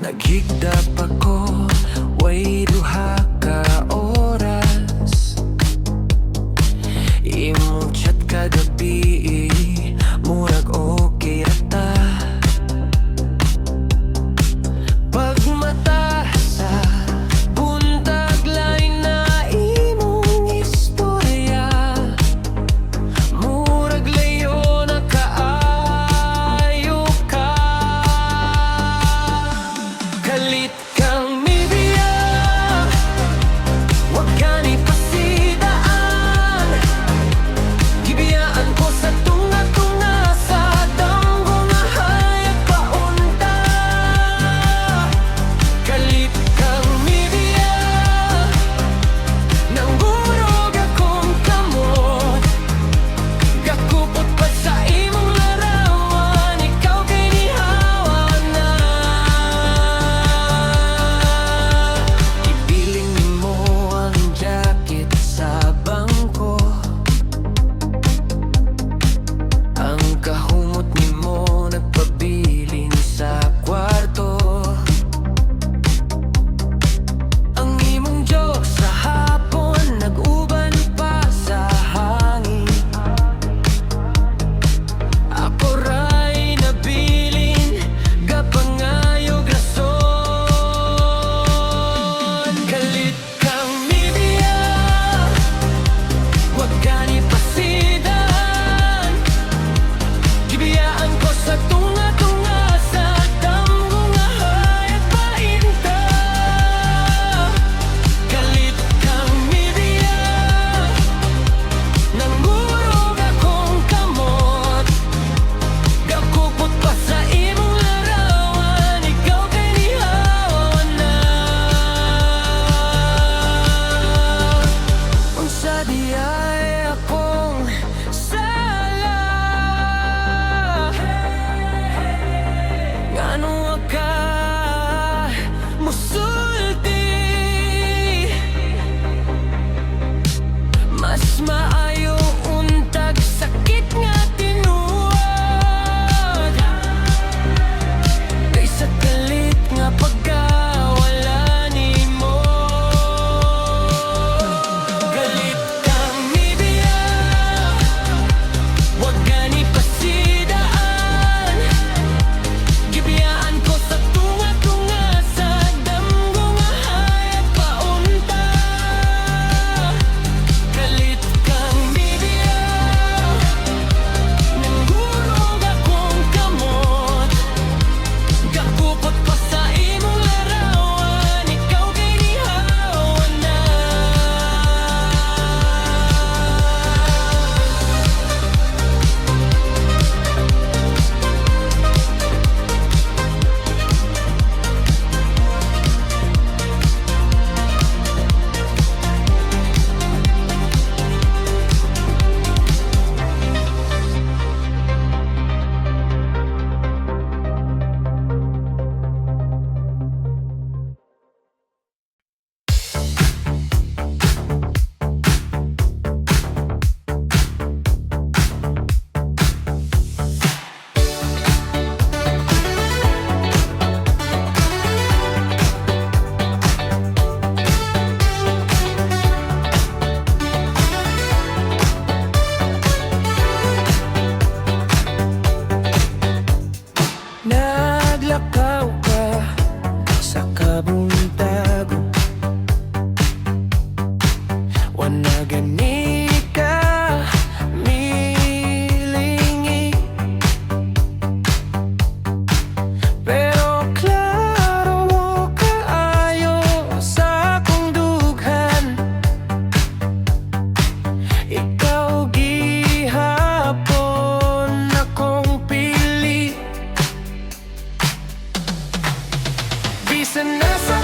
Naghigdap ako, way duha ka oras. Imong chat kagabi, murag okay rata. Pagmata sa buntag line na imong istorya, murag layo na kaayo ka. Kalit kang mibiya, wag ka ni pasidaan. Gibiyaan ko sa tunga-tunga, sa danggo nga hayag paunta. Kalit kang mibiya, nanggurog akong kamot. Gakupot pa sa imong larawan, ikaw kay nihawa na. Ipiling nimo ang jacket sa bangko, ang kahumot nimo nagpabilin sa kwarto. Ang imong Diyos sa hapon nag-uban pa sa hangin. Ako ray nabilin, gapangayog rason. Kalit kang mibiya, wag ka ni pasidaan. Gibiyaan ko sa tunga-tunga, sa damgo nga hayag painta. Kalit kang mibiya, nanggurog akong kamot. Gakupot pa sa imong larawan, ikaw kay nihawa na. Unsa di ay akong sala, ngano ka musulti. Mas maayo untag sakit nga tinuod, kaysa kalit nga pagkawala nimo. Galit kang mibiya, wag ka ni pasidaan. Gibiyaan ko sa tunga-tunga, sa damgo nga hayag paunta. Kalit kang mibiya, nanggurog akong kamot. Gakupot pa sa imong larawan, ikaw kay nihawa na. Naglakaw ka sa kabuntago, wala gani ka milingi. Pero klaro mo kaayo sa akong dughan, ikaw gihapon akong pili. Bisan nasa